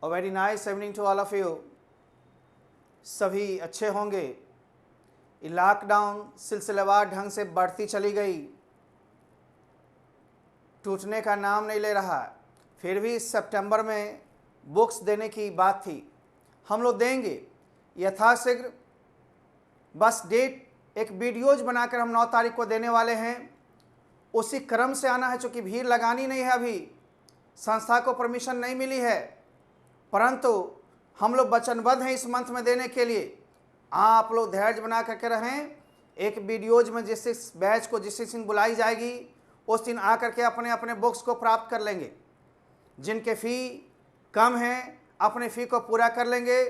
A very nice evening to all of you. सभी अच्छे होंगे। ये लॉकडाउन सिलसिलेवार ढंग से बढ़ती चली गई, टूटने का नाम नहीं ले रहा। फिर भी सितंबर में बुक्स देने की बात थी, हम लोग देंगे यथाशीघ्र। बस डेट एक वीडियोज बनाकर हम 9 तारीख को देने वाले हैं। उसी क्रम से आना है, चूँकि भीड़ लगानी नहीं है, अभी संस्था को परमिशन नहीं मिली है, परंतु हम लोग वचनबद्ध हैं इस मंथ में देने के लिए। आप लोग धैर्य बना करके रहें। एक वीडियोज में जिस बैच को जिस दिन बुलाई जाएगी उस दिन आकर के अपने अपने बुक्स को प्राप्त कर लेंगे। जिनके फ़ी कम हैं अपने फ़ी को पूरा कर लेंगे,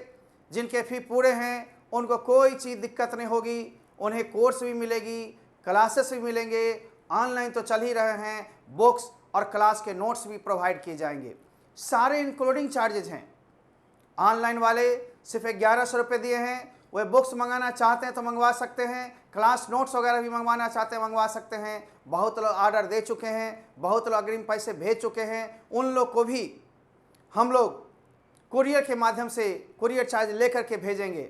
जिनके फ़ी पूरे हैं उनको कोई चीज़ दिक्कत नहीं होगी। उन्हें कोर्स भी मिलेगी, क्लासेस भी मिलेंगे, ऑनलाइन तो चल ही रहे हैं, बुक्स और क्लास के नोट्स भी प्रोवाइड किए जाएंगे। सारे इंक्लूडिंग चार्जेज हैं। ऑनलाइन वाले सिर्फ 1100 रुपये दिए हैं। वे बुक्स मंगाना चाहते हैं तो मंगवा सकते हैं, क्लास नोट्स वगैरह भी मंगवाना चाहते हैं मंगवा सकते हैं। बहुत लोग ऑर्डर दे चुके हैं, बहुत लोग अग्रिम पैसे भेज चुके हैं। उन लोग को भी हम लोग कुरियर के माध्यम से कुरियर चार्ज लेकर के भेजेंगे।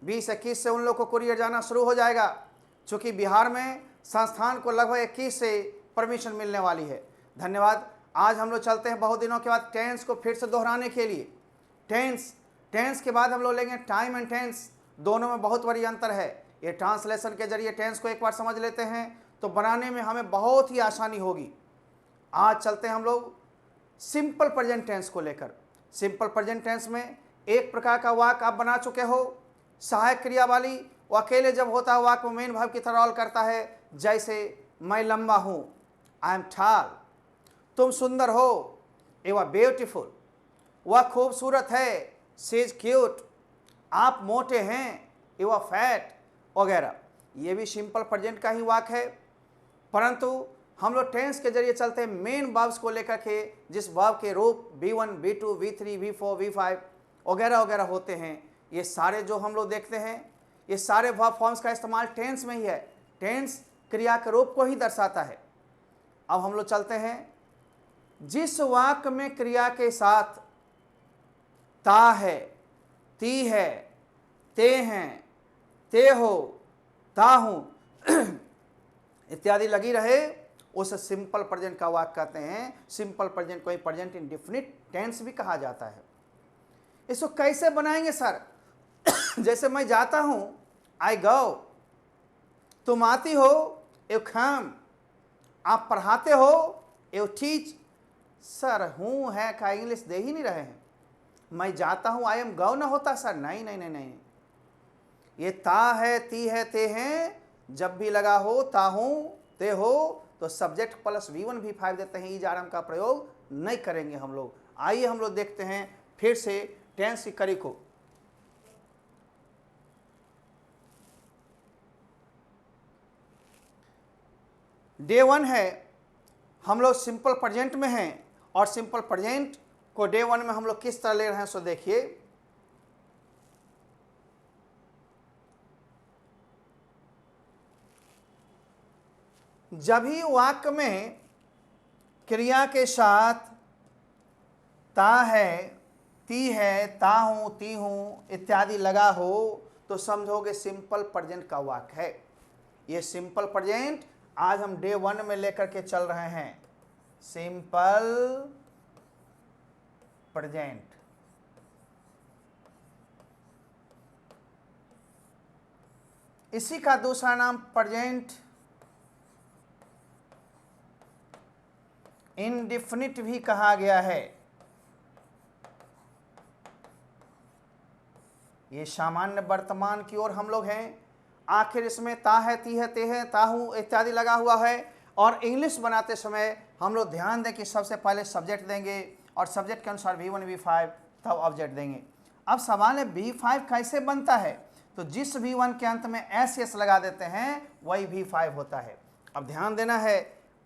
20-21 से उन लोग को कुरियर जाना शुरू हो जाएगा, चूँकि बिहार में संस्थान को लगभग 21 से परमिशन मिलने वाली है। धन्यवाद। आज हम लोग चलते हैं बहुत दिनों के बाद टेंस को फिर से दोहराने के लिए। टेंस के बाद हम लोग लेंगे टाइम एंड टेंस। दोनों में बहुत बड़ी अंतर है। ये ट्रांसलेशन के जरिए टेंस को एक बार समझ लेते हैं तो बनाने में हमें बहुत ही आसानी होगी। आज चलते हैं हम लोग सिंपल प्रेजेंट टेंस को लेकर। सिंपल प्रेजेंट टेंस में एक प्रकार का वाक्य आप बना चुके हो, सहायक क्रिया वाली। वो अकेले जब होता है वाक्य में मेन भाव की तरह रोल करता है। जैसे मैं लंबा हूँ, आई एम टॉल। तुम सुंदर हो, यू आर ब्यूटीफुल। वह खूबसूरत है, शी इज क्यूट। आप मोटे हैं, यू आर फैट, वगैरह। ये भी सिंपल प्रेजेंट का ही वाक्य है, परंतु हम लोग टेंस के जरिए चलते हैं मेन वर्ब्स को लेकर के, जिस वर्ब के रूप V1, V2, V3, V4, V5 वगैरह वगैरह होते हैं। ये सारे जो हम लोग देखते हैं, ये सारे वर्ब फॉर्म्स का इस्तेमाल टेंस में ही है। टेंस क्रिया के रूप को ही दर्शाता है। अब हम लोग चलते हैं, जिस वाक्य में क्रिया के साथ ता है, ती है, ते हैं, ते हो, ता हूं इत्यादि लगी रहे, उस सिंपल प्रेजेंट का वाक्य कहते हैं। सिंपल प्रेजेंट को ही प्रेजेंट इंडेफिनिट टेंस भी कहा जाता है। इसको कैसे बनाएंगे सर? जैसे मैं जाता हूं, आई गो। तुम आती हो, यू कम। आप पढ़ाते हो, यू टीच। सर हूं है का इंग्लिश दे ही नहीं रहे हैं। मैं जाता हूं, आई एम गो ना होता सर। नहीं नहीं नहीं नहीं, ये ता है, ती है, ते हैं। जब भी लगा हो ता हूं, ते हो, तो सब्जेक्ट प्लस V1 V5 देते हैं। इज आरएम का प्रयोग नहीं करेंगे हम लोग। आइए हम लोग देखते हैं फिर से टेंस की कड़ी को। डे 1 है, हम लोग सिंपल प्रेजेंट में हैं, और सिंपल प्रेजेंट को डे 1 में हम लोग किस तरह ले रहे हैं सो देखिए। जब भी वाक्य में क्रिया के साथ ता है, ती है, ता हूं, ती हूं इत्यादि लगा हो तो समझोगे सिंपल प्रेजेंट का वाक्य है। ये सिंपल प्रेजेंट आज हम डे 1 में लेकर के चल रहे हैं। सिंपल प्रेजेंट, इसी का दूसरा नाम प्रेजेंट इंडेफिनिट भी कहा गया है। ये सामान्य वर्तमान की ओर हम लोग हैं। आखिर इसमें ता है, ती है, ते है, ता हूं इत्यादि लगा हुआ है। और इंग्लिश बनाते समय हम लोग ध्यान दें कि सबसे पहले सब्जेक्ट देंगे, और सब्जेक्ट के अनुसार V1 V5 तब ऑब्जेक्ट देंगे। अब सवाल है V5 कैसे बनता है? तो जिस V1 के अंत में एस लगा देते हैं वही V5 होता है। अब ध्यान देना है,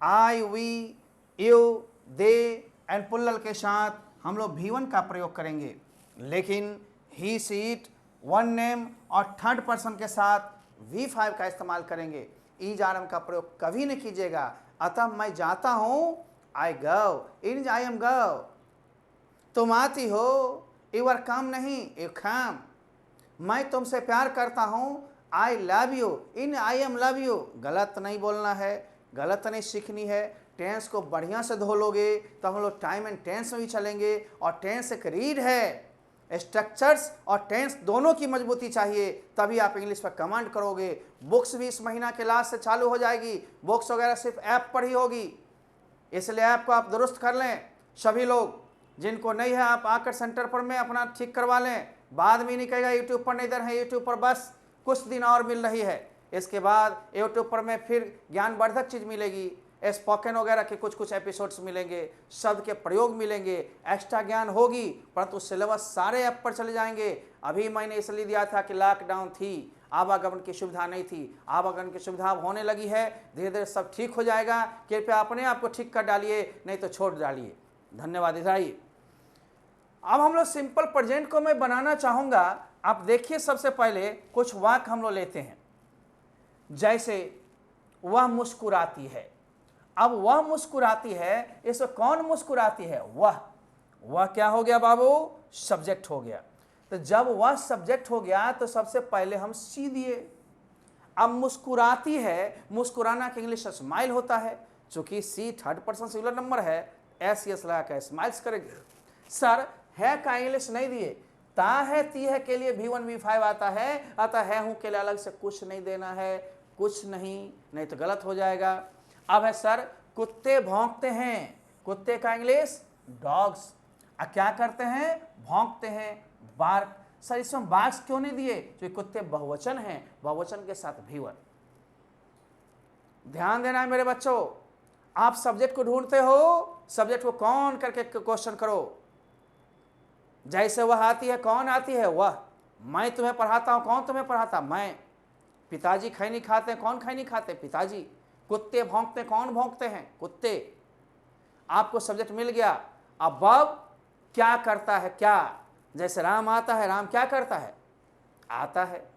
आई, वी, यू, दे एंड पुल्लल के साथ हम लोग V1 का प्रयोग करेंगे, लेकिन ही, सी, इट, वन नेम और थर्ड पर्सन के साथ V5 का इस्तेमाल करेंगे। इज आरएम का प्रयोग कभी नहीं कीजिएगा। अतः मैं जाता हूं, आई गो, इन आई एम गो। तुम आती हो, यू आर कम नहीं, यू कम। मैं तुमसे प्यार करता हूँ, I love you in I am love you. गलत नहीं बोलना है, गलत नहीं सीखनी है। टेंस को बढ़िया से धो लोगे तो हम लोग टाइम एंड टेंस में भी चलेंगे। और टेंस एक रीड है, स्ट्रक्चर्स और टेंस दोनों की मजबूती चाहिए, तभी आप इंग्लिश पर कमांड करोगे। बुक्स भी इस महीना के लास्ट से चालू हो जाएगी, बुक्स वगैरह सिर्फ ऐप पर ही होगी, इसलिए ऐप को आप दुरुस्त कर लें। सभी लोग जिनको नहीं है, आप आकर सेंटर पर में अपना ठीक करवा लें। बाद में नहीं कहेगा यूट्यूब पर नहीं दे रहे हैं, यूट्यूब पर बस कुछ दिन और मिल रही है, इसके बाद यूट्यूब पर में फिर ज्ञानवर्धक चीज़ मिलेगी, स्पोकन वगैरह के कुछ कुछ एपिसोड्स मिलेंगे, शब्द के प्रयोग मिलेंगे, एक्स्ट्रा ज्ञान होगी, परंतु सिलेबस सारे ऐप पर चले जाएंगे। अभी मैंने इसलिए दिया था कि लॉकडाउन थी, आवागमन की सुविधा नहीं थी, आवागमन की सुविधा होने लगी है, धीरे धीरे सब ठीक हो जाएगा। कृपया अपने आप को ठीक कर डालिए, नहीं तो छोड़ डालिए। धन्यवाद। इधर अब हम लोग सिंपल प्रेजेंट को मैं बनाना चाहूँगा। आप देखिए, सबसे पहले कुछ वाक्य हम लोग लेते हैं, जैसे वह मुस्कुराती है। अब वह मुस्कुराती है, इसमें कौन मुस्कुराती है? वह क्या हो गया बाबू? सब्जेक्ट हो गया। तो जब वह सब्जेक्ट हो गया तो सबसे पहले हम सी दिए। अब मुस्कुराती है, मुस्कुराना के इंग्लिश स्माइल होता है, चूंकि सी थर्ड पर्सन सिंगुलर नंबर है, एस यस लगा के स्माइल्स करेंगे। सर है का इंग्लिश नहीं दिए, ता है ती है के लिए V1 V5 आता है, अतः है हूं के लिए अलग से कुछ नहीं देना है, कुछ नहीं तो गलत हो जाएगा। अब है सर कुत्ते भौंकते हैं, कुत्ते का इंग्लिश डॉग्स। क्या करते हैं? भौंकते हैं, बार्क। सर इसमें बार्क्स क्यों नहीं दिए? क्योंकि कुत्ते बहुवचन हैं, बहुवचन के साथ V1। ध्यान देना है मेरे बच्चों, आप सब्जेक्ट को ढूंढते हो, सब्जेक्ट को कौन करके क्वेश्चन करो। जैसे वह आती है, कौन आती है? वह। मैं तुम्हें पढ़ाता हूं, कौन तुम्हें पढ़ाता? मैं। पिताजी खैनी खाते हैं, कौन खैनी खाते? पिताजी। कुत्ते भौंकते, कौन भौंकते हैं? कुत्ते। आपको सब्जेक्ट मिल गया। अब क्या करता है? क्या? जैसे राम आता है, राम क्या करता है? आता है।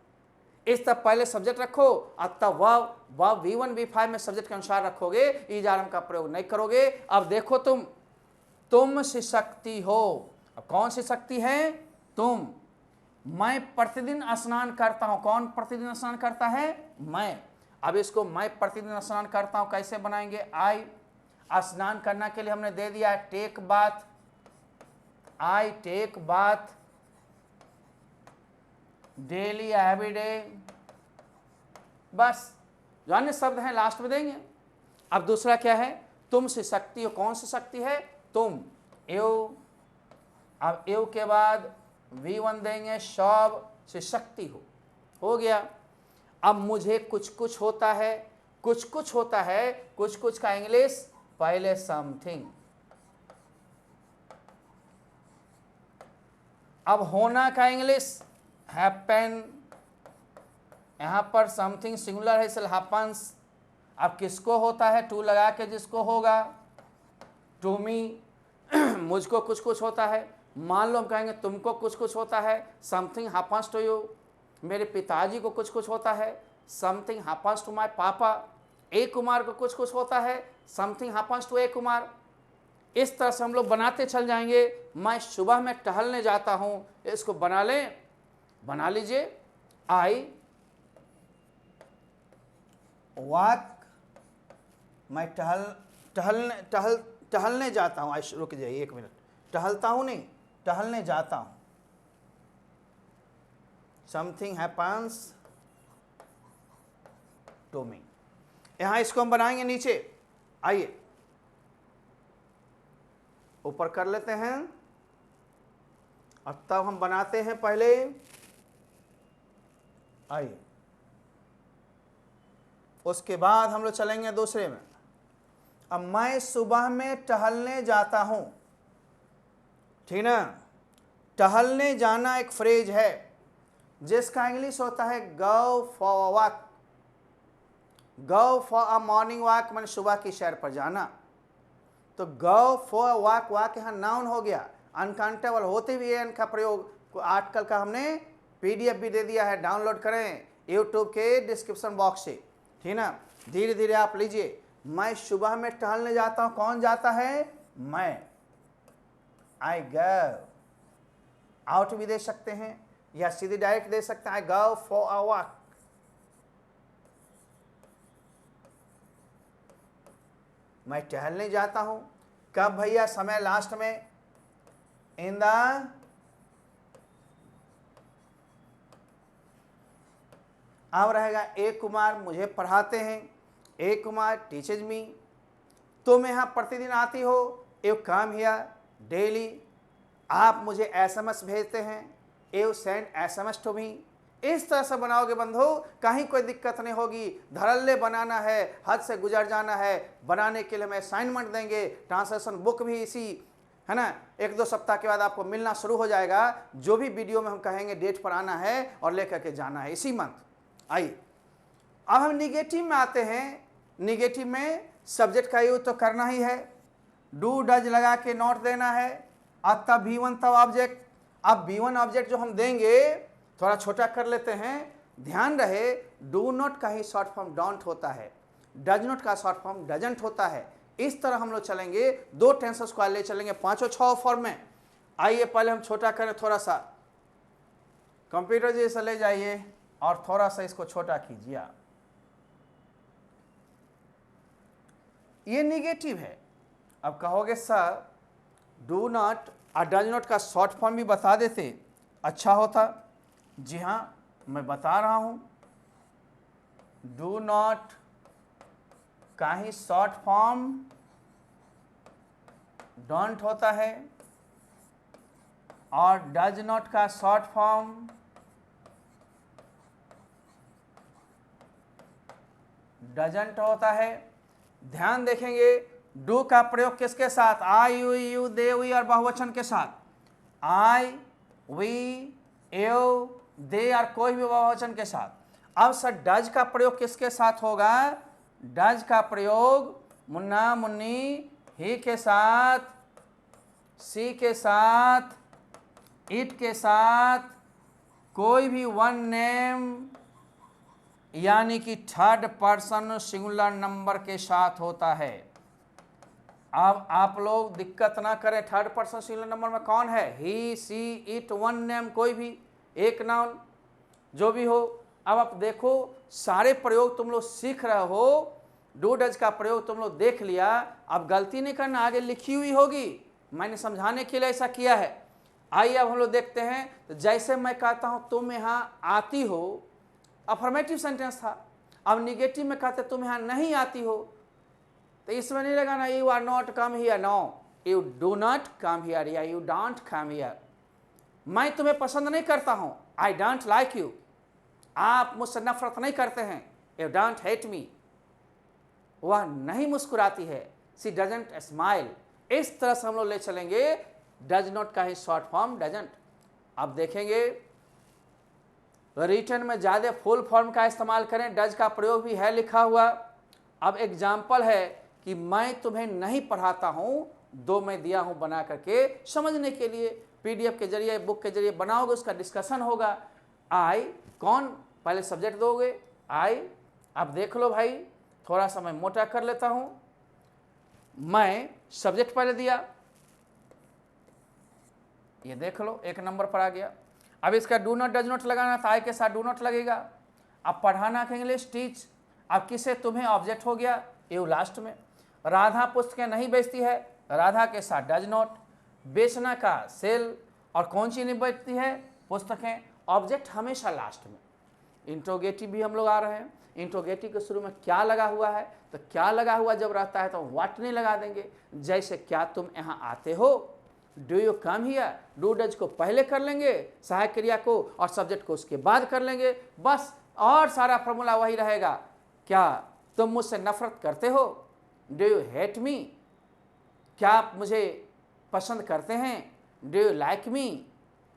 इस तब पहले सब्जेक्ट रखो, अब तब वह V1 V5 में सब्जेक्ट के अनुसार रखोगे, ईजारम का प्रयोग नहीं करोगे। अब देखो, तुम सी शक्ति हो। अब कौन सी शक्ति है? तुम। मैं प्रतिदिन स्नान करता हूं, कौन प्रतिदिन स्नान करता है? मैं। अब इसको मैं प्रतिदिन स्नान करता हूं कैसे बनाएंगे? आई। स्नान करने के लिए हमने दे दिया take bath, I take bath daily everyday, बस जो अन्य शब्द हैं लास्ट में देंगे। अब दूसरा क्या है? तुम से शक्ति हो, कौन सी शक्ति है? तुम। एव। अब एव के बाद V1 देंगे, शब से शक्ति हो गया। अब मुझे कुछ कुछ होता है, कुछ कुछ होता है, कुछ कुछ का इंग्लिश पहले समथिंग। अब होना का इंग्लिश हैपन, यहां पर समथिंग सिंगुलर है इसलिए हैपन्स। अब किसको होता है? टू लगा के जिसको होगा, टू मी। मुझको कुछ कुछ होता है, मान लो हम कहेंगे तुमको कुछ कुछ होता है, समथिंग हैपन्स टू यू। मेरे पिताजी को कुछ कुछ होता है, समथिंग हैपन्स टू माय पापा। ए कुमार को कुछ कुछ होता है, समथिंग हैपन्स टू ए कुमार। इस तरह से हम लोग बनाते चल जाएंगे। मैं सुबह में टहलने जाता हूं, इसको बना लें, बना लीजिए। आई वॉक, मैं टहलने जाता हूं। रुक जाइए एक मिनट, टहलता हूं नहीं, टहलने जाता हूं। Something happens to me. यहां इसको हम बनाएंगे नीचे। आइए ऊपर कर लेते हैं, और तब हम बनाते हैं पहले। आइए उसके बाद हम लोग चलेंगे दूसरे में। अब मैं सुबह में टहलने जाता हूं, ठीक ना? टहलने जाना एक फ्रेज है जिसका इंग्लिश होता है go for a walk. Go for a morning walk मैंने सुबह की सैर पर जाना। तो go for a walk, walk यहाँ नाउन हो गया। अनकाउंटेबल होते हुए एन का प्रयोग आजकल का हमने PDF भी दे दिया है, डाउनलोड करें यूट्यूब के डिस्क्रिप्शन बॉक्स से, ठीक ना? धीरे धीरे आप लीजिए। मैं सुबह में टहलने जाता हूं, कौन जाता है? मैं। आई गो, आउट भी दे सकते हैं या सीधे डायरेक्ट दे सकते हैं, आई गो फॉर अ वॉक। मैं टहलने जाता हूं। कब भैया? समय लास्ट में, इन द अब रहेगा ए कुमार मुझे पढ़ाते हैं, ए कुमार टीचेज मी। तुम यहाँ प्रतिदिन आती हो, यू कम हियर डेली। आप मुझे एसएमएस भेजते हैं, you send SMS to me. इस तरह से बनाओगे बंधु, कहीं कोई दिक्कत नहीं होगी। धड़ल्ले बनाना है, हद से गुजर जाना है, बनाने के लिए हमें असाइनमेंट देंगे। ट्रांसलेशन बुक भी इसी, है ना, 1-2 सप्ताह के बाद आपको मिलना शुरू हो जाएगा। जो भी वीडियो में हम कहेंगे डेट पर आना है और लेकर के जाना है इसी मंथ। आइए अब हम निगेटिव में आते हैं। निगेटिव में सब्जेक्ट का यूज तो करना ही है, डू डज लगा के नोट देना है, अब तब V1 तब ऑब्जेक्ट। अब V1 ऑब्जेक्ट जो हम देंगे थोड़ा छोटा कर लेते हैं, ध्यान रहे डू नॉट का ही शॉर्ट फॉर्म डोंट होता है, डज नॉट का शॉर्ट फॉर्म डजंट होता है। इस तरह हम लोग चलेंगे, 2 टेंसेस को ले चलेंगे 5-6 फॉर्म में। आइए पहले हम छोटा करें थोड़ा सा, कंप्यूटर जैसा ले जाइए और थोड़ा सा इसको छोटा कीजिए। ये निगेटिव है। अब कहोगे सर डू नॉट और डज नॉट का शॉर्ट फॉर्म भी बता देते अच्छा होता। जी हाँ, मैं बता रहा हूं, डू नॉट का ही शॉर्ट फॉर्म डोंट होता है और डज नॉट का शॉर्ट फॉर्म डजंट होता है। ध्यान देखेंगे डू का प्रयोग किसके साथ? आई, यू, दे, वी और बहुवचन के साथ। आई, वी, यू, दे और कोई भी बहुवचन के साथ। अब सर डज का प्रयोग किसके साथ होगा? डज का प्रयोग मुन्ना मुन्नी, ही के साथ, सी के साथ, इट के साथ, कोई भी वन नेम यानी कि थर्ड पर्सन सिंगुलर नंबर के साथ होता है। अब आप लोग दिक्कत ना करें, थर्ड पर्सन सिंगुलर नंबर में कौन है? ही, सी, इट, वन नेम, कोई भी एक नाउन जो भी हो। अब आप देखो सारे प्रयोग तुम लोग सीख रहे हो, डू डज का प्रयोग तुम लोग देख लिया। अब गलती नहीं करना, आगे लिखी हुई होगी, मैंने समझाने के लिए ऐसा किया है। आइए अब हम लोग देखते हैं। तो जैसे मैं कहता हूं तुम यहाँ आती हो, अफर्मेटिव सेंटेंस था। अब निगेटिव में कहते तुम यहाँ नहीं आती हो, तो इसमें नहीं लगाना you are not come here, no, you do not come here या यू डोंट कम हियर। मैं तुम्हें पसंद नहीं करता हूं, आई डोंट लाइक यू। आप मुझसे नफरत नहीं करते हैं, यू डोंट हेट मी। वह नहीं मुस्कुराती है, सी डजंट स्माइल। इस तरह से हम लोग ले चलेंगे डज नॉट का ही शॉर्ट फॉर्म डजंट। अब देखेंगे रिटर्न में ज़्यादा फुल फॉर्म का इस्तेमाल करें, डज का प्रयोग भी है लिखा हुआ। अब एग्जाम्पल है कि मैं तुम्हें नहीं पढ़ाता हूं, 2 मैं दिया हूं बना करके समझने के लिए। पीडीएफ के जरिए, बुक के जरिए बनाओगे, उसका डिस्कशन होगा। आई, कौन पहले सब्जेक्ट दोगे? आई। अब देख लो भाई, थोड़ा सा मैं मोटा कर लेता हूं। मैं सब्जेक्ट पहले दिया, ये देख लो 1 नंबर पर आ गया। अब इसका डू नॉट डज नॉट लगाना था, आई के साथ डू नॉट लगेगा। अब पढ़ाना का इंग्लिश टीच, अब किसे? तुम्हें ऑब्जेक्ट हो गया, यू लास्ट में। राधा पुस्तकें नहीं बेचती है, राधा के साथ डज नॉट। बेचना का सेल, और कौन सी नहीं बेचती है? पुस्तकें। ऑब्जेक्ट हमेशा लास्ट में। इंट्रोगेटिव भी हम लोग आ रहे हैं। इंट्रोगेटिव के शुरू में क्या लगा हुआ है? तो क्या लगा हुआ जब रहता है तो व्हाट नहीं लगा देंगे। जैसे क्या तुम यहाँ आते हो, do you come here, do does को पहले कर लेंगे, सहायक क्रिया को और सब्जेक्ट को उसके बाद कर लेंगे, बस। और सारा फॉर्मूला वही रहेगा। क्या तुम मुझसे नफरत करते हो? डू यू हेट मी, क्या आप मुझे पसंद करते हैं? Do you like me.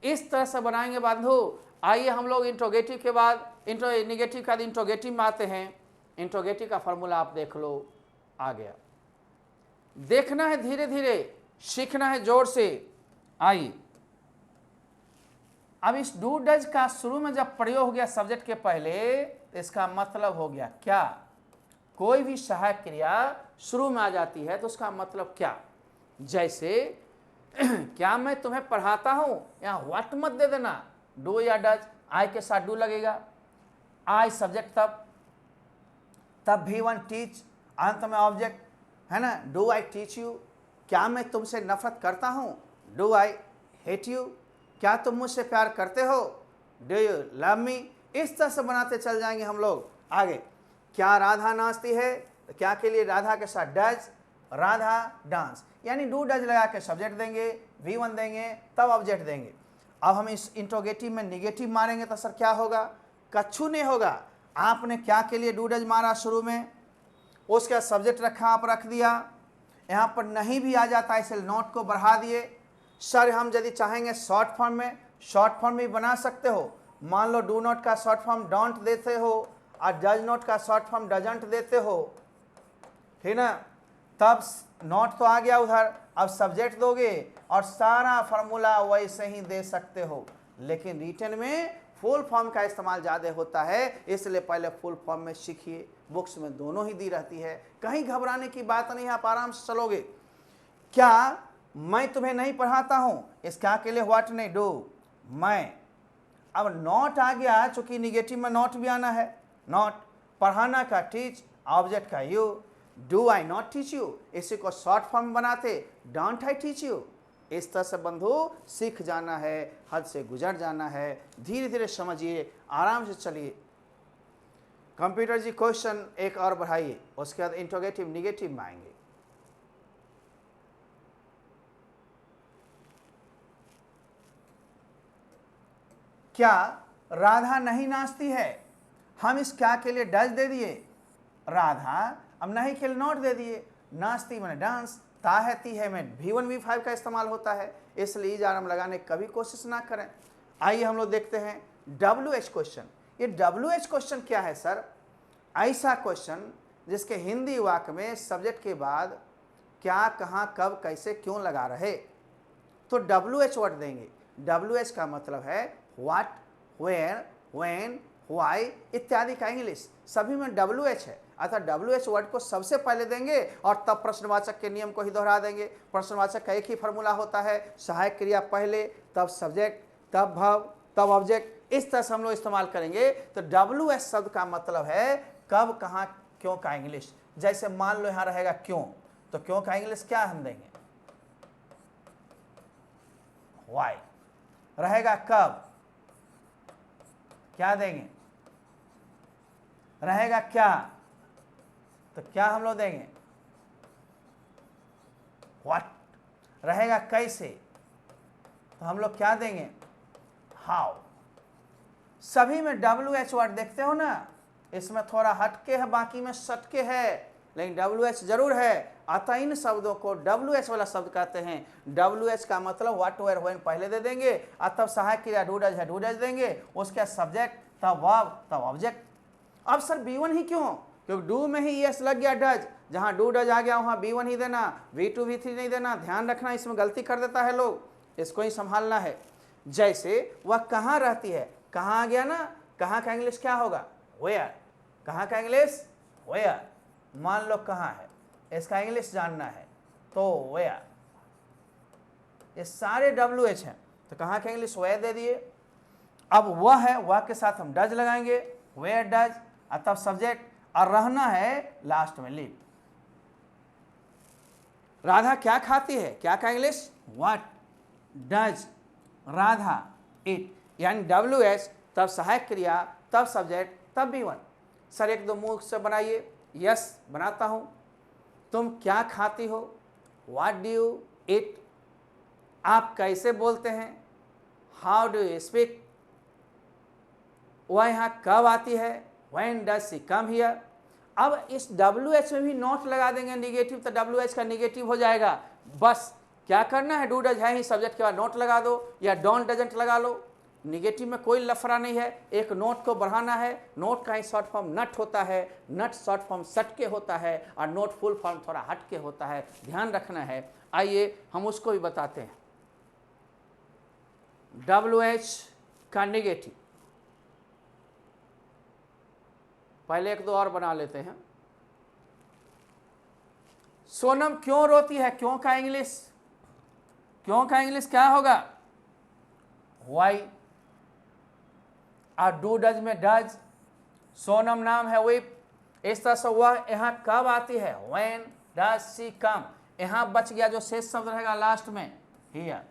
इस तरह से बनाएंगे बंधु। आइए हम लोग इंट्रोगेटिव के बाद निगेटिव के बाद इंट्रोगेटिव में आते हैं। इंट्रोगेटिव का फॉर्मूला आप देख लो, आ गया। देखना है धीरे धीरे, सीखना है जोर से। आइए अब इस डू डज का शुरू में जब प्रयोग हो गया सब्जेक्ट के पहले, इसका मतलब हो गया क्या? कोई भी सहायक क्रिया शुरू में आ जाती है तो उसका मतलब क्या? जैसे क्या मैं तुम्हें पढ़ाता हूं, यहाँ व्हाट मत दे देना, डू या डज, आई के साथ डू लगेगा, आई सब्जेक्ट तब V1 टीच, अंत में ऑब्जेक्ट है ना, डू आई टीच यू, क्या मैं तुमसे नफरत करता हूं, डू आई हेट यू, क्या तुम मुझसे प्यार करते हो, डू यू लव मी। इस तरह से बनाते चल जाएंगे हम लोग आगे। क्या राधा नाचती है, तो क्या के लिए राधा के साथ डज, राधा डांस, यानी डू डज लगा के सब्जेक्ट देंगे, V1 देंगे, तब ऑब्जेक्ट देंगे। अब हम इस इंट्रोगेटिव में निगेटिव मारेंगे तो सर क्या होगा, कछु नहीं होगा। आपने क्या के लिए डू डज मारा शुरू में, उसका सब्जेक्ट रखा, आप रख दिया, यहाँ पर नहीं भी आ जाता इसलिए नोट को बढ़ा दिए। सर हम यदि चाहेंगे शॉर्ट फॉर्म में, शॉर्ट फॉर्म भी बना सकते हो, मान लो डू नॉट का शॉर्ट फॉर्म डोंट देते हो और डज नॉट का शॉर्ट फॉर्म डजंट देते हो, ठीक ना, तब नॉट तो आ गया उधर, अब सब्जेक्ट दोगे और सारा फार्मूला वैसे ही दे सकते हो। लेकिन रिटन में फुल फॉर्म का इस्तेमाल ज़्यादा होता है, इसलिए पहले फुल फॉर्म में सीखिए, बुक्स में दोनों ही दी रहती है, कहीं घबराने की बात नहीं, आप आराम से चलोगे। क्या मैं तुम्हें नहीं पढ़ाता हूं, इस क्या के लिए व्हाट नहीं, डू, मैं। अब नॉट आ गया, चूंकि निगेटिव में नॉट भी आना है, नॉट, पढ़ाना का टीच, ऑब्जेक्ट का you, do I not teach you, इसी को शॉर्ट फॉर्म बनाते डोंट आई टीच यू। इस तरह से बंधु सीख जाना है, हद से गुजर जाना है, धीरे धीरे समझिए, आराम से चलिए। कंप्यूटर जी क्वेश्चन एक और बढ़ाइए, उसके बाद इंट्रोगेटिव निगेटिव में आएंगे। क्या राधा नहीं नाचती है, हम इस क्या के लिए डज दे दिए, राधा, अब नहीं के लिए नॉट दे दिए, नाचती मैंने डांस, ताहती है में V1 V5 का इस्तेमाल होता है, इसलिए आराम लगाने की कभी कोशिश ना करें। आइए हम लोग देखते हैं WH क्वेश्चन। ये WH क्वेश्चन क्या है सर, ऐसा क्वेश्चन जिसके हिंदी वाक्य में सब्जेक्ट के बाद क्या, कहाँ, कब, कैसे, क्यों लगा रहे, तो WH वर्ड देंगे। WH का मतलब है व्हाट, वेयर, व्हेन, व्हाई इत्यादि का इंग्लिश, सभी में WH है, अर्थात WH वर्ड को सबसे पहले देंगे और तब प्रश्नवाचक के नियम को ही दोहरा देंगे। प्रश्नवाचक का एक ही फॉर्मूला होता है, सहायक क्रिया पहले, तब सब्जेक्ट, तब वर्ब, तब ऑब्जेक्ट, इस तरह से हम लोग इस्तेमाल करेंगे। तो WH शब्द का मतलब है कब, कहाँ, क्यों का इंग्लिश। जैसे मान लो यहाँ रहेगा क्यों, तो क्यों का इंग्लिश क्या हम देंगे, व्हाई। रहेगा कब, क्या देंगे, रहेगा क्या, तो क्या हम लोग देंगे, व्हाट। रहेगा कैसे, तो हम लोग क्या देंगे, हाउ। सभी में WH वर्ड देखते हो ना, इसमें थोड़ा हटके है, बाकी में सटके है, लेकिन WH जरूर है, अतः इन शब्दों को WH वाला शब्द कहते हैं। WH का मतलब व्हाट, वेयर, व्हेन पहले दे देंगे, और तब सहायक क्रिया डू डज है, डू डज देंगे, उसके सब्जेक्ट, तब वर्ब, तब ऑब्जेक्ट। अब सर B1 ही क्यों, क्योंकि डू में ही यस लग गया डज, जहां डू डज आ गया वहां B1 ही देना, V2 V3 नहीं देना, ध्यान रखना, इसमें गलती कर देता है लोग, इसको ही संभालना है। जैसे वह कहाँ रहती है, कहाँ आ गया ना, कहाँ का इंग्लिश क्या होगा, वेयर, कहाँ का इंग्लिश, वेयर, मान लो कहाँ है, इसका इंग्लिश जानना है तो वेयर। ये सारे WH हैं, तो कहाँ का इंग्लिश वेयर दे दिए। अब वह है, वह के साथ हम डज लगाएंगे, वेयर डज, और तब सब्जेक्ट, और रहना है लास्ट में लिव। राधा क्या खाती है, क्या का English, what does Radha it, यानी WH, तब सहायक क्रिया, तब सब्जेक्ट, तब B1। सर एक दो मुंह से बनाइए, यस बनाता हूं। तुम क्या खाती हो, व्हाट डू यू इट। आप कैसे बोलते हैं, हाउ डू यू स्पीक। वह यहाँ कब आती है, when does she come here. अब इस WH में भी नॉट लगा देंगे निगेटिव, तो WH का निगेटिव हो जाएगा। बस क्या करना है, डू डज है ही, सब्जेक्ट के बाद नोट लगा दो, या डोंट डजंट लगा लो, निगेटिव में कोई लफड़ा नहीं है। एक नोट को बढ़ाना है, नोट का ही शॉर्ट फॉर्म नट होता है, नट शॉर्ट फॉर्म सट के होता है, और नोट फुल फॉर्म थोड़ा हट के होता है, ध्यान रखना है। आइए हम उसको भी बताते हैं। WH का निगेटिव, पहले एक दो और बना लेते हैं। सोनम क्यों रोती है, क्यों का इंग्लिश, क्यों का इंग्लिश क्या होगा? वाई। और डू डज में डज, सोनम नाम है विप। इस तरह से वह यहाँ कब आती है? When does she come. यहाँ बच गया जो शेष शब्द रहेगा लास्ट में, हियर।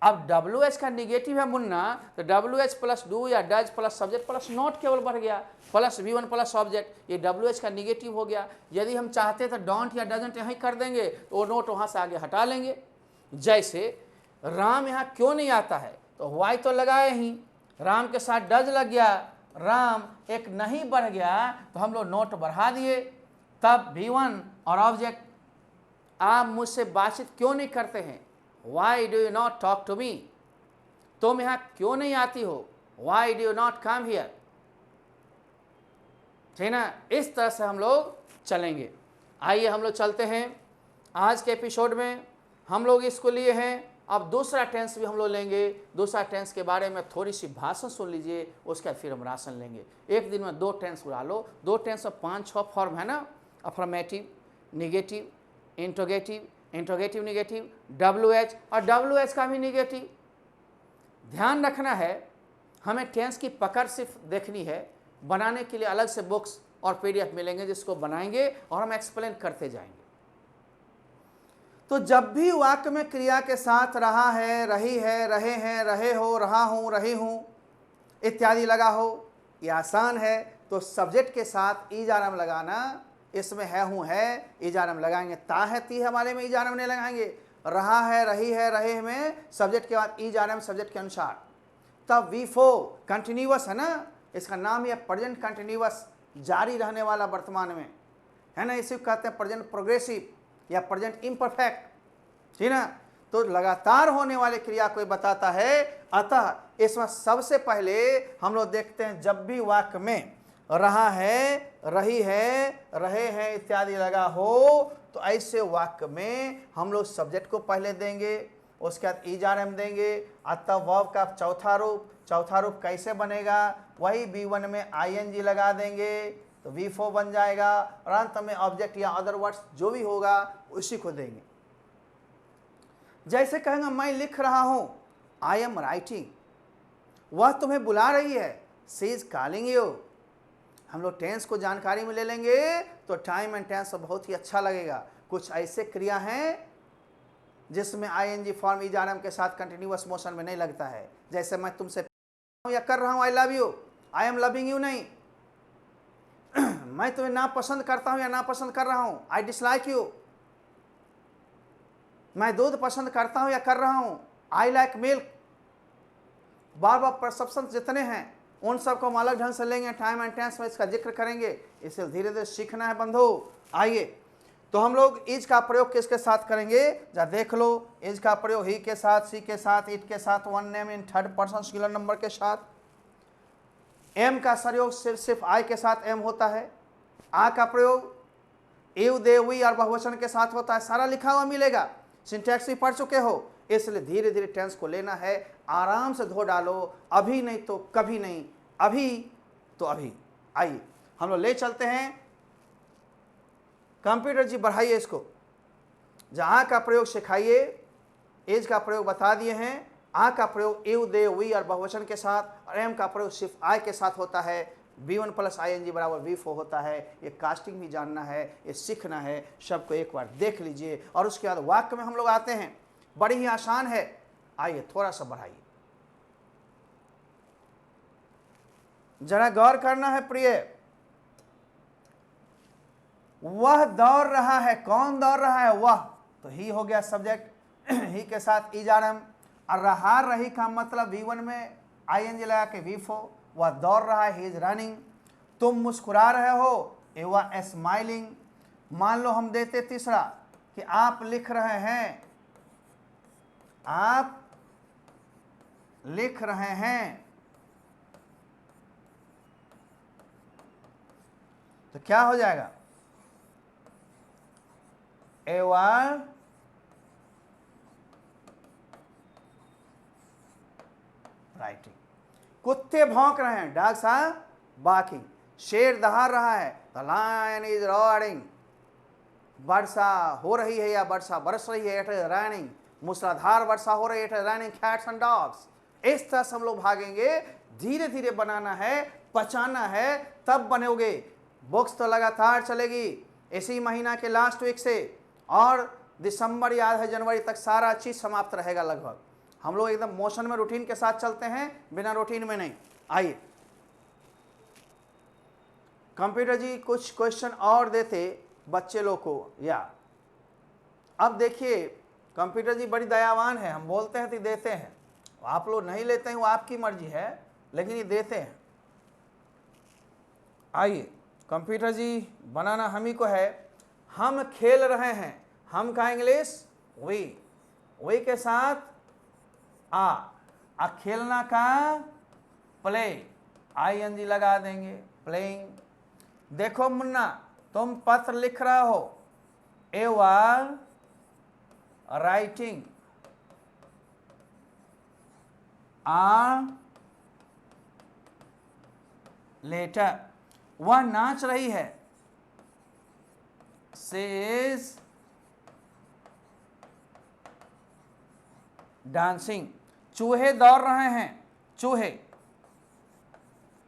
अब डब्ल्यू एच का निगेटिव है मुन्ना, तो डब्ल्यू एच प्लस डू या does plus subject plus not केवल बढ़ गया, plus V one plus object, ये डब्ल्यू एच का निगेटिव हो गया। यदि हम चाहते तो डोंट या डजंट यहाँ कर देंगे, तो वो नोट वहाँ से आगे हटा लेंगे। जैसे राम यहाँ क्यों नहीं आता है, तो वाई तो लगाए ही, राम के साथ डज लग गया, राम एक नहीं बढ़ गया, तो हम लोग नोट बढ़ा दिए। तब वी वन और ऑब्जेक्ट, आप मुझसे बातचीत क्यों नहीं करते हैं? Why do you not talk to me? तुम यहाँ क्यों नहीं आती हो? Why do you not come here? ठीक ना? इस तरह से हम लोग चलेंगे। आइए हम लोग चलते हैं आज के एपिसोड में। हम लोग इसको लिए हैं, अब दूसरा टेंस भी हम लोग लेंगे। दूसरा टेंस के बारे में थोड़ी सी भाषण सुन लीजिए, उसके बाद फिर हम राशन लेंगे। एक दिन में 2 टेंस उड़ा लो। 2 टेंस में 5-6 फॉर्म है ना, affirmative, negative, interrogative, interrogative negative, W H और डब्ल्यू एच का भी निगेटिव। ध्यान रखना है, हमें टेंस की पकड़ सिर्फ देखनी है। बनाने के लिए अलग से बुक्स और पीडीएफ मिलेंगे, जिसको बनाएंगे और हम एक्सप्लेन करते जाएंगे। तो जब भी वाक्य में क्रिया के साथ रहा है, रही है, रहे हैं, रहे हो, रहा हूं, रही हूं इत्यादि लगा हो, यह आसान है। तो सब्जेक्ट के साथ ईजारम लगाना, इसमें है हूँ है, ईजारम लगाएंगे। ता है ती है वाले में ईजारम नहीं लगाएंगे। रहा है, रही है, रहे में सब्जेक्ट के बाद ईजारम सब्जेक्ट के अनुसार। तब वी फो कंटिन्यूअस है ना, इसका नाम है प्रेजेंट कंटिन्यूअस, जारी रहने वाला वर्तमान में, है ना। इसे कहते हैं प्रेजेंट प्रोग्रेसिव या प्रेजेंट इम्परफेक्ट, ठीक ना। तो लगातार होने वाले क्रिया को बताता है। अतः इसमें सबसे पहले हम लोग देखते हैं, जब भी वाक्य में रहा है, रही है, रहे हैं इत्यादि लगा हो, तो ऐसे वाक्य में हम लोग सब्जेक्ट को पहले देंगे, उसके बाद ईजारम देंगे। अतः वर्ब का चौथा रूप कैसे बनेगा? वही B1 में ING लगा देंगे तो V4 बन जाएगा, और अंत में ऑब्जेक्ट या अदर वर्ड्स जो भी होगा उसी को देंगे। जैसे कहेंगे मैं लिख रहा हूं, आई एम राइटिंग, वह तुम्हें बुला रही है, शी इज कॉलिंग यू। हम लोग टेंस को जानकारी में ले लेंगे तो टाइम एंड टेंस बहुत ही अच्छा लगेगा। कुछ ऐसे क्रिया हैं जिसमें ING फॉर्म ईजारम के साथ कंटिन्यूअस मोशन में नहीं लगता है। जैसे मैं तुमसे या कर रहा हूं I love you, I am loving you नहीं। मैं तुम्हें ना पसंद करता हूं या ना पसंद कर रहा हूं, आई डिसलाइक यू। मैं दूध पसंद करता हूं या कर रहा हूं, I like milk. Bar bar perception जितने हैं उन सबको हम अलग ढंग से लेंगे, टाइम एंड टेंस में इसका जिक्र करेंगे। इसे धीरे धीरे सीखना है बंधु। आइए तो हम लोग इज का प्रयोग किसके साथ करेंगे, जा देख लो। इज का प्रयोग ही के साथ, सी के साथ, इट के साथ, one name in third person singular number के साथ। एम का प्रयोग सिर्फ आई के साथ एम होता है। आ का प्रयोग एव, दे, वी और बहुवचन के साथ होता है। सारा लिखा हुआ मिलेगा, सिंटैक्स भी पढ़ चुके हो। इसलिए धीरे धीरे टेंस को लेना है, आराम से धो डालो। अभी नहीं तो कभी नहीं, अभी तो अभी। आइए हम लोग ले चलते हैं। कंप्यूटर जी बढ़ाइए इसको, जहाँ का प्रयोग सिखाइए। एज का प्रयोग बता दिए हैं। आ का प्रयोग एव, दे, वी और बहुवचन के साथ, और एम का प्रयोग सिर्फ आई के साथ होता है। B1 प्लस ING बराबर V4 होता है। ये कास्टिंग भी जानना है, ये सीखना है। सबको एक बार देख लीजिए और उसके बाद वाक्य में हम लोग आते हैं। बड़ी ही आसान है। आइए थोड़ा सा बढ़ाइए, जरा गौर करना है प्रिय। वह दौड़ रहा है, कौन दौड़ रहा है? वह, तो ही हो गया सब्जेक्ट, ही के साथ ईजारम। और रहा, रही का मतलब V1 में ING लगा के V4, वह दौड़ रहा है, ही इज रनिंग। तुम मुस्कुरा रहे हो, यू आर स्माइलिंग। मान लो हम देते तीसरा कि आप लिख रहे हैं, आप लिख रहे हैं, तो क्या हो जाएगा? You are writing. कुत्ते भौंक रहे हैं, डॉग्स आर बार्किंग। शेर दहाड़ रहा है, द लायन इज रॉयरिंग। वर्षा हो रही है या वर्षा बरस रही है, इट इज रेनिंग। मूसलाधार वर्षा हो रही है, रनिंग कैट्स एंड डॉग्स। इस तरह से हम लोग भागेंगे, धीरे धीरे बनाना है, पचाना है, तब बनोगे। बुक्स तो लगातार चलेगी इसी महीना के लास्ट वीक से, और दिसंबर या आधा जनवरी तक सारा चीज समाप्त रहेगा लगभग। हम लोग एकदम मोशन में, रूटीन के साथ चलते हैं, बिना रूटीन में नहीं। आइए कंप्यूटर जी कुछ क्वेश्चन और देते बच्चे लोग को, या अब देखिए कंप्यूटर जी बड़ी दयावान है, हम बोलते हैं तो देते हैं, आप लोग नहीं लेते हैं वो आपकी मर्जी है, लेकिन ये देते हैं। आइए कंप्यूटर जी बनाना हम ही को है, हम खेल रहे हैं, हम का इंग्लिश वी के साथ आ खेलना का प्ले, ING लगा देंगे, प्लेइंग। देखो मुन्ना तुम पत्र लिख रहा हो, you are writing a letter. वह नाच रही है, शी इज डांसिंग। चूहे दौड़ रहे हैं, चूहे,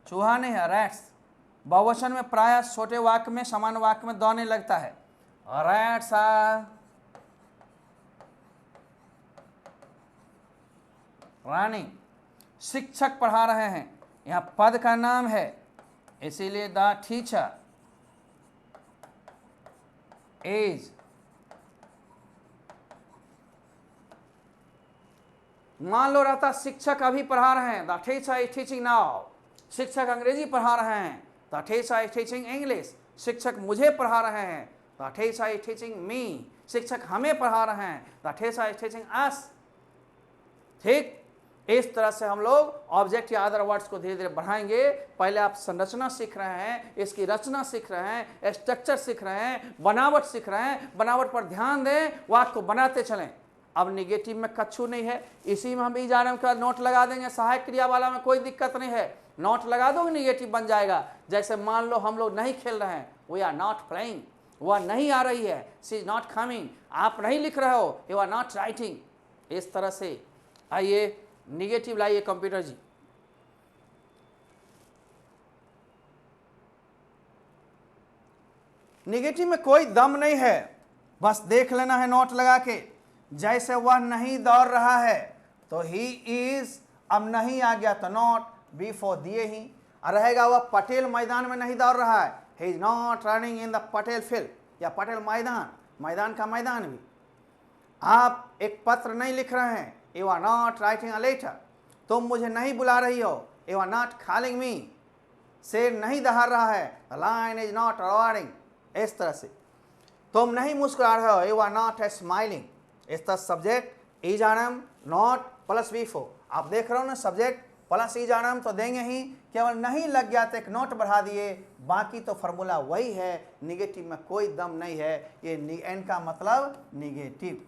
चूहा नहीं है, रैट्स। बहुवचन में प्राय छोटे वाक्य में, समान वाक्य में दौड़ने लगता है। Rats are running. शिक्षक पढ़ा रहे हैं, यहां पद का नाम है, इसीलिए द टीचर इज। मान लो रहता शिक्षक अभी पढ़ा रहे हैं, the teacher is teaching now. शिक्षक अंग्रेजी पढ़ा रहे हैं, the teacher is teaching English. शिक्षक मुझे पढ़ा रहे हैं, the teacher is teaching me. शिक्षक हमें पढ़ा रहे हैं, the teacher is teaching us. ठीक, इस तरह से हम लोग ऑब्जेक्ट या अदर वर्ड्स को धीरे धीरे बढ़ाएंगे। पहले आप संरचना सीख रहे हैं, इसकी रचना सीख रहे हैं, स्ट्रक्चर सीख रहे हैं, बनावट सीख रहे हैं। बनावट पर ध्यान दें, वाक्य को बनाते चलें। अब निगेटिव में कच्छू नहीं है, इसी में हम इजारम के बाद नोट लगा देंगे। सहायक क्रिया वाला में कोई दिक्कत नहीं है, नोट लगा दो, निगेटिव बन जाएगा। जैसे मान लो हम लोग नहीं खेल रहे हैं, वी आर नॉट प्लेइंग, वह नहीं आ रही है, शी इज नॉट कमिंग। आप नहीं लिख रहे हो, यू आर नॉट राइटिंग। इस तरह से आइए निगेटिव लाइए कंप्यूटर जी। निगेटिव में कोई दम नहीं है, बस देख लेना है नोट लगा के। जैसे वह नहीं दौड़ रहा है तो ही इज, अब नहीं आ गया तो नॉट, बिफोर दिए ही रहेगा। वह पटेल मैदान में नहीं दौड़ रहा है, he is not running in the Patel field, या पटेल मैदान, मैदान का मैदान भी। आप एक पत्र नहीं लिख रहे हैं, you are not writing a letter. तुम मुझे नहीं बुला रही हो, you are not calling me. शेर नहीं दहाड़ रहा है, the lion is not roaring. इस तरह से तुम नहीं मुस्कुरा रहे हो, यू आर नॉट स्माइलिंग। इस तरह subject is आनम not plus before. आप देख रहे हो ना, सब्जेक्ट प्लस इज आनम तो देंगे ही, केवल नहीं लग गया तो एक नोट बढ़ा दिए, बाकी तो फार्मूला वही है। निगेटिव में कोई दम नहीं है। ये एन का मतलब निगेटिव।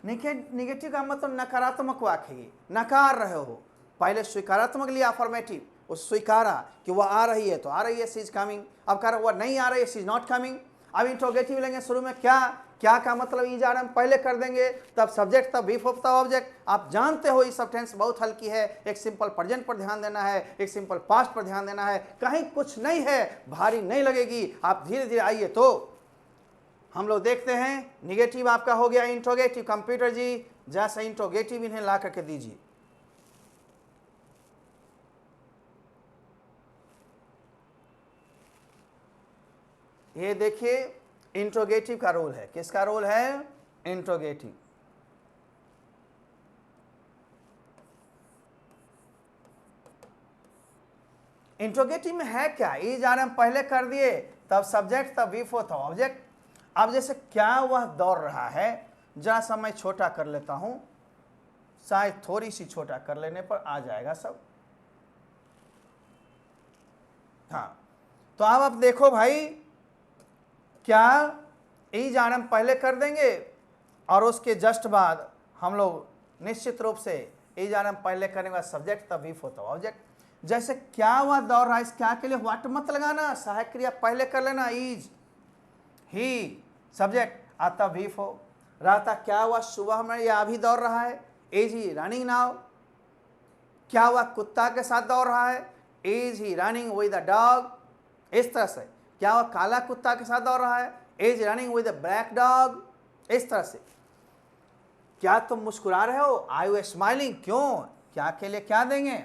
निगेटिव का मतलब नकारात्मक वाक्य है, नकार रहे हो। पहले स्वीकारात्मक लिया अफर्मेटिव, वो स्वीकारा कि वह आ रही है तो आ रही है, सी इज कमिंग। अब कह रहा वह नहीं आ रही है, सी इज नॉट कमिंग। अब इंट्रोगेटिव लेंगे, शुरू में क्या क्या का मतलब ई जा रहा है पहले कर देंगे, तब सब्जेक्ट, तब वीफ, तब ऑब्जेक्ट। आप जानते हो ये सब टेंस बहुत हल्की है। एक सिंपल प्रेजेंट पर ध्यान देना है, एक सिंपल पास्ट पर ध्यान देना है, कहीं कुछ नहीं है, भारी नहीं लगेगी। आप धीरे धीरे आइए तो हम लोग देखते हैं। निगेटिव आपका हो गया इंट्रोगेटिव। कंप्यूटर जी जैसा इंट्रोगेटिव इन्हें ला करके दीजिए। ये देखिए इंट्रोगेटिव का रोल है। किसका रोल है? इंट्रोगेटिव। इंट्रोगेटिव में है क्या? इज आर हम पहले कर दिए, तब सब्जेक्ट, तब वी फोर्थ ऑब्जेक्ट। अब जैसे क्या वह दौड़ रहा है, जरा सा मैं छोटा कर लेता हूं, शायद थोड़ी सी छोटा कर लेने पर आ जाएगा सब। हाँ, तो अब आप देखो भाई, क्या इज आर हम पहले कर देंगे और उसके जस्ट बाद हम लोग निश्चित रूप से इज आर हम पहले करने के बाद सब्जेक्ट, तब वी फोर्थ ऑब्जेक्ट। जैसे क्या वह दौड़ रहा है, इस क्या के लिए व्हाट मत लगाना, सहायक क्रिया पहले कर लेना, इज, ही, सब्जेक्ट, आता वी फो। रहा था, क्या हुआ सुबह में या अभी दौड़ रहा है, इज ही रनिंग नाउ। क्या हुआ कुत्ता के साथ दौड़ रहा है, is he running with the dog. इस तरह से क्या हुआ काला कुत्ता के साथ दौड़ रहा है, is running with the black dog. इस तरह से क्या तुम मुस्कुरा रहे हो, आर यू स्माइलिंग, क्यों, क्या के लिए क्या देंगे,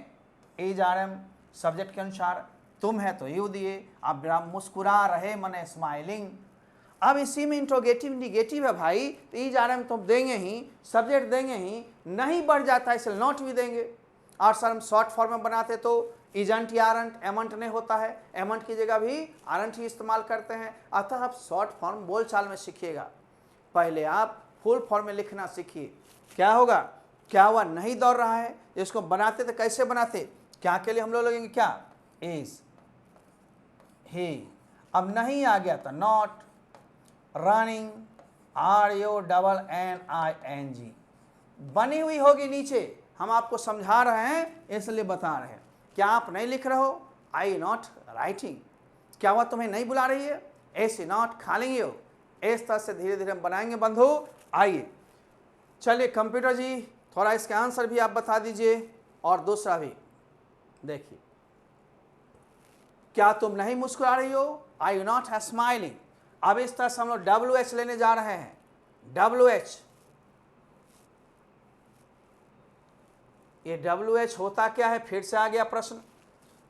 इज आर एम सब्जेक्ट के अनुसार, तुम है तो यू दिए, आप जरा मुस्कुरा रहे मने स्माइलिंग। अब इसी में इंट्रोगेटिव निगेटिव है भाई, तो इज आर एम तुम देंगे ही, सब्जेक्ट देंगे ही, नहीं बढ़ जाता है इसलिए नॉट भी देंगे। और सर हम शॉर्ट फॉर्म में बनाते तो इजंट या आरंट, एमंट नहीं होता है, एमंट की जगह भी आरंट ही इस्तेमाल करते हैं। अतः आप शॉर्ट फॉर्म बोलचाल में सीखिएगा, पहले आप फुल फॉर्म में लिखना सीखिए। क्या होगा, क्या हुआ नहीं दौड़ रहा है, इसको बनाते तो कैसे बनाते, क्या के लिए हम लोग लगेंगे क्या, इज ही। अब नहीं आ गया तो नॉट, रनिंग RUNNING बनी हुई होगी नीचे, हम आपको समझा रहे हैं इसलिए बता रहे हैं। क्या आप नहीं लिख रहे हो, आई नॉट राइटिंग, क्या हुआ तुम्हें नहीं बुला रही है, ऐसे नॉट कॉलिंग यू। इस तरह से धीरे धीरे हम बनाएंगे बंधु। आइए चलिए कंप्यूटर जी थोड़ा इसके आंसर भी आप बता दीजिए, और दूसरा भी देखिए, क्या तुम नहीं मुस्कुरा रही हो, आई यू नॉट स्माइलिंग। अब इस तरह से हम लोग WH लेने जा रहे हैं, WH। ये WH होता क्या है, फिर से आ गया प्रश्न।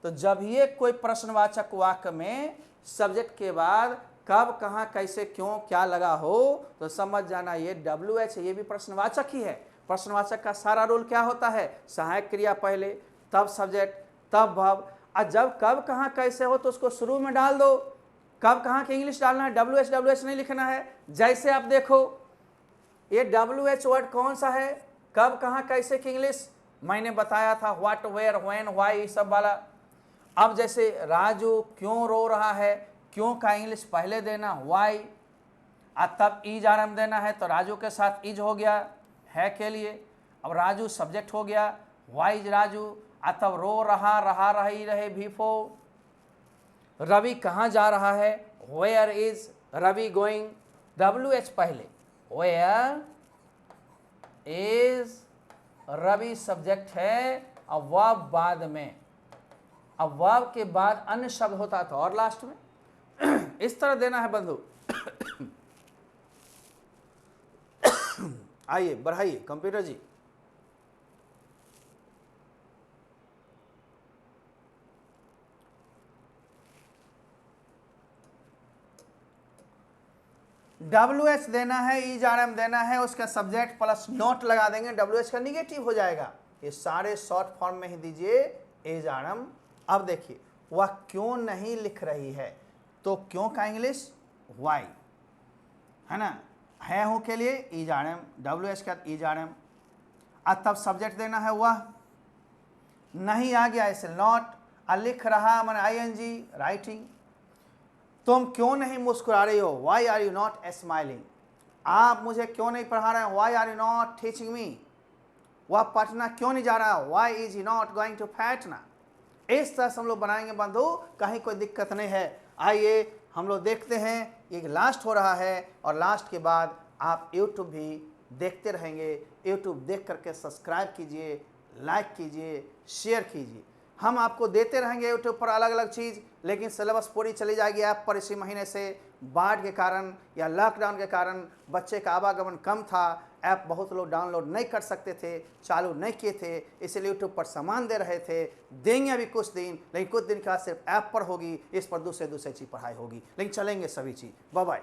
तो जब ये कोई प्रश्नवाचक वाक्य में सब्जेक्ट के बाद कब कहाँ कैसे क्यों क्या लगा हो तो समझ जाना ये WH है, ये भी प्रश्नवाचक ही है। प्रश्नवाचक का सारा रोल क्या होता है, सहायक क्रिया पहले, तब सब्जेक्ट, तब वर्ब। और जब कब कहाँ कैसे हो तो उसको शुरू में डाल दो। कब कहाँ की इंग्लिश डालना है, WH नहीं लिखना है। जैसे आप देखो ये WH वर्ड कौन सा है, कब कहाँ कैसे की इंग्लिश मैंने बताया था, व्हाट वेयर व्हेन व्हाई सब वाला। अब जैसे राजू क्यों रो रहा है, क्यों का इंग्लिश पहले देना व्हाई, और तब इज आरम देना है तो राजू के साथ इज हो गया है के लिए। अब राजू सब्जेक्ट हो गया, व्हाई इज राजू, और तब रो रहा रही रहे बिफोर। रवि कहाँ जा रहा है, where is Ravi going, WH पहले, वेयर इज रवि सब्जेक्ट है, अब वर्ब बाद में, अब वर्ब के बाद अन्य शब्द होता था और लास्ट में। इस तरह देना है बंधु। आइए बढ़ाइए कंप्यूटर जी। WH देना है, इज आरएम देना है, उसका सब्जेक्ट प्लस नोट लगा देंगे, WH का निगेटिव हो जाएगा। ये सारे शॉर्ट फॉर्म में ही दीजिए इज आरएम। अब देखिए वह क्यों नहीं लिख रही है, तो क्यों का इंग्लिश वाई है ना, है हूं के लिए इज आरएम, WH का इज आरएम। अब तब सब्जेक्ट देना है वह, नहीं आ गया इसे नॉट, लिख रहा मैंने ING राइटिंग। तुम क्यों नहीं मुस्कुरा रही हो, why are you not smiling. आप मुझे क्यों नहीं पढ़ा रहे हैं, why are you not teaching me. वह पटना क्यों नहीं जा रहा, why is he not going to Patna. इस तरह से हम लोग बनाएंगे बंधु, कहीं कोई दिक्कत नहीं है। आइए हम लोग देखते हैं, एक लास्ट हो रहा है और लास्ट के बाद आप YouTube भी देखते रहेंगे। YouTube देख करके सब्सक्राइब कीजिए, लाइक कीजिए, शेयर कीजिए। हम आपको देते रहेंगे YouTube पर अलग अलग चीज़, लेकिन सिलेबस पूरी चली जाएगी ऐप पर। इसी महीने से बाढ़ के कारण या लॉकडाउन के कारण बच्चे का आवागमन कम था, ऐप बहुत लोग डाउनलोड नहीं कर सकते थे, चालू नहीं किए थे, इसलिए यूट्यूब पर सामान दे रहे थे। देंगे अभी कुछ दिन, लेकिन कुछ दिन का सिर्फ ऐप पर होगी, इस पर दूसरे चीज़ पढ़ाई होगी, लेकिन चलेंगे सभी चीज़। Bye bye.